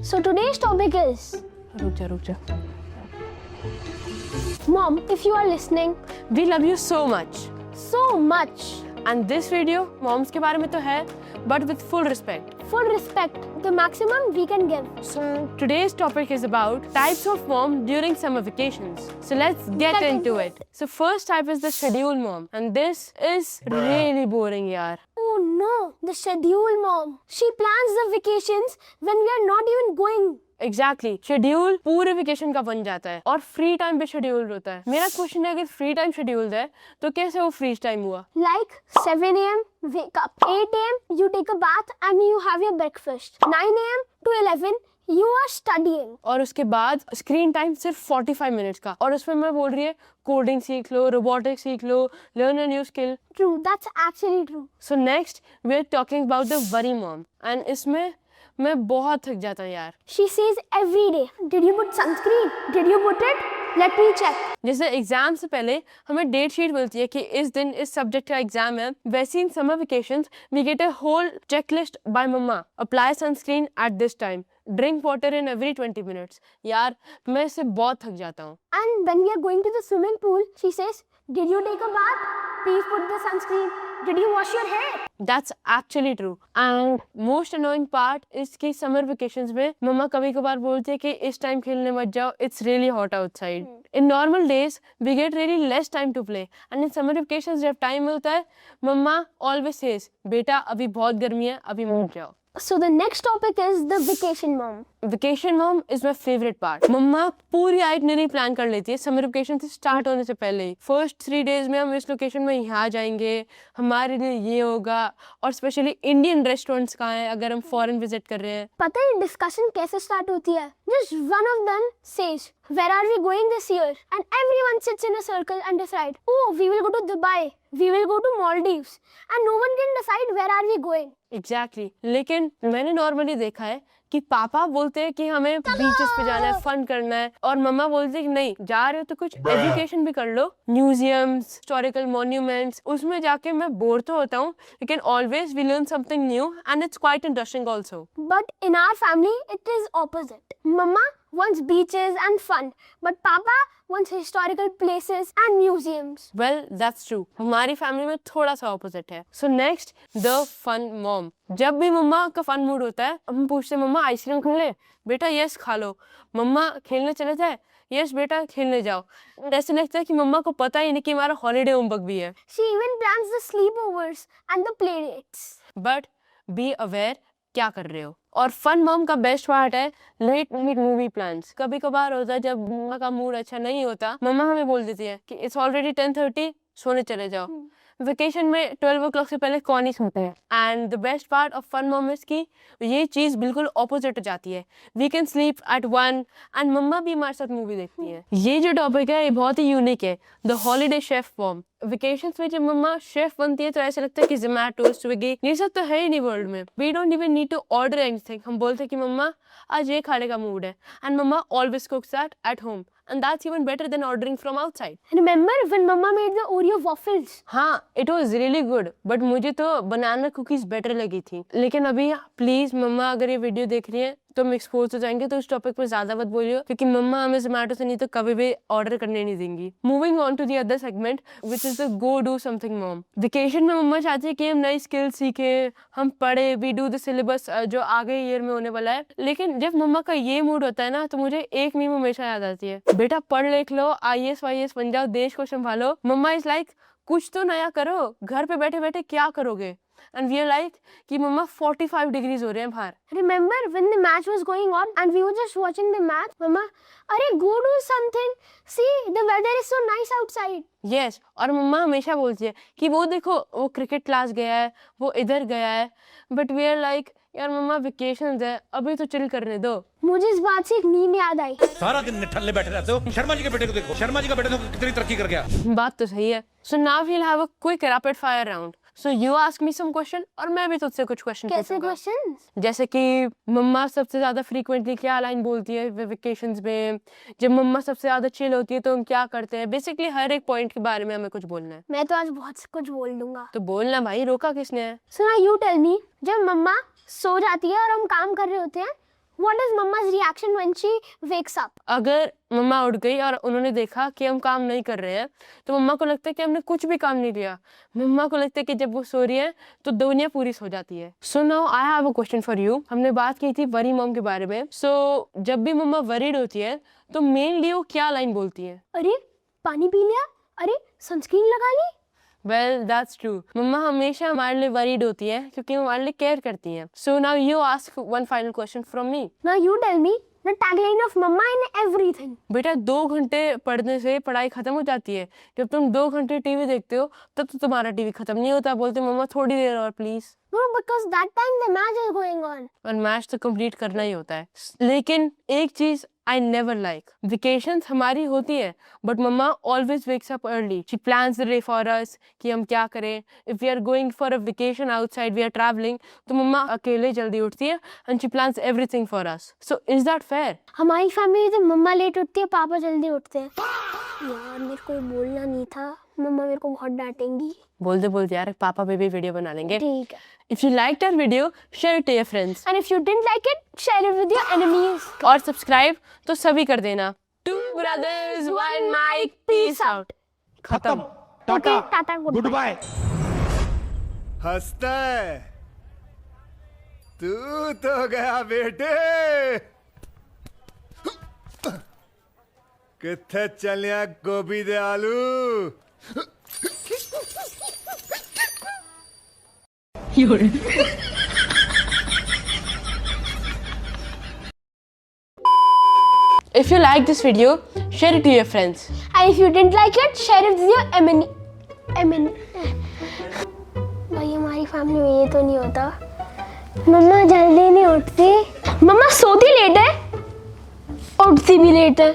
So today's topic is, रुक जा Mom, if you are listening, We love you so much. so much, And this video moms के बारे में तो है, but with full respect. full respect, the maximum we can give. So today's topic is about types of mom during summer vacations. So let's get into it. So first type is the schedule mom, and this is really boring, yaar. Oh no, the schedule mom. She plans the vacations when we are not even going. Exactly. Schedule पूरे vacation का बन जाता है और free time भी schedule होता है. मेरा क्वेश्चन है, अगर फ्री टाइम शेड्यूल्ड है तो कैसे वो फ्री टाइम हुआ? Like 7 a.m. wake up. 8 a.m. you take a bath and you have your breakfast. 9 a.m. to 11 you are studying. और उसके बाद स्क्रीन टाइम सिर्फ 45 मिनट्स का, और उसमें मैं बोल रही है कोडिंग सीख लो, रोबोटिक्स सीख लो, learn a new skill. True, that's actually true. So next we are talking about the worry mom, and इसमें मैं बहुत थक जाता हूँ यार. She says every day, did you put sunscreen? Did you put it? Let me check. जैसे exam से पहले हमें डेट शीट मिलती है कि इस दिन इस सब्जेक्ट का एग्जाम है, वैसे in summer vacations we get a whole checklist by मम्मा. Apply sunscreen at this time, drink water in every 20 minutes. यार मैं इससे बहुत थक जाता हूँ. And when we are going to the swimming pool, she says, did you take a bath? Please put the sunscreen. Did you wash your hair? That's actually true. And most annoying part is कि summer vacations में मम्मा कभी कभार बोलती है कि इस time खेलने मत जाओ, it's really hot outside. In normal days we get really less time to play, and in summer vacations जब टाइम मिलता है मम्मा always says बेटा अभी बहुत गर्मी है, अभी मत जाओ. So the next topic is the vacation mom. Vacation mom is my favourite part. Mamma पूरी आइटनरी प्लान कर लेती है समर वेकेशन से स्टार्ट होने से पहले ही. फर्स्ट 3 days में हम इस लोकेशन में यहाँ जाएंगे, हमारे लिए ये होगा, और स्पेशली इंडियन रेस्टोरेंट्स कहाँ हैं अगर हम फॉरेन विजिट कर रहे हैं. पता है डिस्कशन कैसे स्टार्ट होती है? Just one of them says, where are we going this year? And everyone sits in a circle and decide, oh, we will go to Dubai, we will go to Maldives, and no one can decide where are we going. Exactly. लेकिन मैंने normally देखा है कि पापा बोलते हैं कि हमें बीचेस पे जाना है, फन करना है, और मम्मा बोलते हैं कि नहीं जा रहे हो तो कुछ एजुकेशन भी कर लो, म्यूजियम्स, हिस्टोरिकल मॉन्यूमेंट्स. उसमें जाके मैं बोर तो होता हूँ, लेकिन always we learn something new and it's quite interesting also. But in our family, it is opposite. Mama wants beaches and fun, but Papa wants historical places and museums. Well that's true. हमारी family में थोड़ा सा opposite है. So next the fun mom. जब भी मम्मा का fun mood होता है हम पूछते हैं मम्मा आइसक्रीम खा ले? बेटा यस खा लो. मम्मा खेलने चले जाए? यस बेटा खेलने जाओ. ऐसे लगता है कि मम्मा को पता ही नहीं कि हमारा हॉलीडे होमवर्क भी है. She even plans the sleepovers and the play dates. But be aware क्या कर रहे हो. और फन मॉम का बेस्ट पार्ट है लेट नाइट मूवी प्लान्स. कभी कभार होता है जब मम्मा का मूड अच्छा नहीं होता, मम्मा हमें बोल देती है कि इट्स ऑलरेडी 10:30, सोने चले जाओ. वेकेशन में 12 o'clock से पहले कौन ही सोता है. And the best part of fun mom is कि ये चीज बिल्कुल ऑपोजिट हो जाती है. We can sleep at 1 and mamma भी हमारे साथ मूवी देखती है. ये जो टॉपिक है ये बहुत ही यूनिक है, the holiday chef mom. Vacations में जब मम्मा शेफ बनती है तो ऐसा लगता है कि जोमैटो, स्विगी ये सब तो है ही नहीं वर्ल्ड में. We don't even need to order anything. हम बोलते हैं कि मम्मा आज ये खाने का मूड है, एंड मम्मा always cooks that at home, and that's even better than ordering from outside. Remember when Mama made the Oreo waffles? हाँ, it was really good, but मुझे तो बनाना कुकीज बेटर लगी थी. लेकिन अभी प्लीज मम्मा अगर ये वीडियो देख रही है तो हम एक्सपोज हो जाएंगे, तो उस टॉपिक पर ज्यादा मत बोलियो, क्योंकि मम्मा हमें जोमैटो से नहीं तो कभी भी ऑर्डर करने नहीं देंगी. Moving on to the other segment which is the go do something mom. Vacation में मम्मा चाहती है कि हम नई स्किल सीखे, हम पढ़े, वी डू द सिलेबस जो आगे ईयर में होने वाला है. लेकिन जब मम्मा का ये मूड होता है ना तो मुझे एक मीम हमेशा याद आती है, बेटा पढ़ लिख लो, IAS वाईएएस बन जाओ, देश को संभालो. मम्मा इज लाइक कुछ तो नया करो, घर पे बैठे बैठे क्या करोगे. And we are like कि मम्मा 45 डिग्रीज हो रहे हैं बाहर. Remember when the match was going on and we were just watching the match? Mama, अरे go do something. See, the weather is so nice outside. Yes, और मम्मा हमेशा बोलती है कि वो देखो वो क्रिकेट क्लास गया है, वो इधर गया है. But we are like यार मम्मा वेकेशंस है, अभी तो चिल करने दो. मुझे इस बात से एक मीम याद आई. सारा दिन निठल्ले बैठे रहते हो. शर्मा जी के बेटे को देखो, शर्मा जी का बेटा तो कितनी तरक्की कर गया. बात तो सही है. So now we'll have a quick rapid fire round. So you ask me some question और मैं भी तुझसे कुछ क्वेश्चन कैसे पूछूंगा. क्वेश्चंस? जैसे कि मम्मा सबसे ज्यादा फ्रीक्वेंटली क्या लाइन बोलती है वेकेशंस में, जब मम्मा सबसे ज्यादा चिल होती है तो हम क्या करते हैं. बेसिकली हर एक पॉइंट के बारे में हमें कुछ बोलना है. मैं तो आज बहुत कुछ बोल दूंगा. तो बोलना भाई, रोका किसने है. So now you tell me, जब मम्मा सो जाती है और हम काम कर रहे होते हैं What is mama's reaction when she wakes up? अगर मम्मा उठ गई और उन्होंने देखा कि हम काम नहीं कर रहे हैं तो मम्मा को लगता है कि हमने कुछ भी काम नहीं लिया। मम्मा को लगता है कि जब वो सो रही है तो दुनिया पूरी सो जाती है। So now I have a question for you. हमने बात की थी वरी मॉम के बारे में। सो जब भी मम्मा वरीड होती है तो मेनली वो क्या लाइन बोलती है? अरे पानी पी लिया, अरे सनस्क्रीन लगा ली। Well that's true. मम्मा हमेशा हमारे लिए वरीड होती है क्योंकि वो हमारे लिए केयर करती हैं। So now you ask one final question from me. Now you tell me the tagline of mama in everything. बेटा 2 घंटे पढ़ने से पढ़ाई खत्म हो जाती है। जब तुम 2 घंटे टीवी देखते हो तब तो तुम्हारा टीवी खत्म नहीं होता। बोलते मम्मा थोड़ी देर और please. No, because that time the match is going on. और मैच तो कंप्लीट करना ही होता है। लेकिन एक चीज आई नेवर लाइक, वेकेशंस हमारी होती है बट मम्मा always wakes up early. She plans the day for us कि हम क्या करें। If we are going for a vacation outside, we are travelling, तो मम्मा अकेले जल्दी उठती है and she plans everything for us. So is that fair? हमारी फैमिली में मम्मा लेट उठती है, पापा जल्दी उठते हैं। यार मेरे को ये बोलना नहीं था, मम्मा मेरे को बहुत डांटेंगी। बोलते यार पापा बेबी वीडियो बना लेंगे। ठीक है। If you like our video share it to your friends And if you didn't like it, share it with your enemies. और सब्सक्राइब तो सभी कर देना। 2 brothers 1 mic, peace out। खत्म। Okay, tata, good bye. हंसता है तू तो गया बेटे। किथे चलिया गोभी दे आलू। If you like this video, share it to your friends. And if you didn't like it, share it with your enemy. भाई हमारी फैमिली में ये तो नहीं होता। मम्मा जल्दी नहीं उठती, मम्मा सोती लेट है, उठती भी लेट है।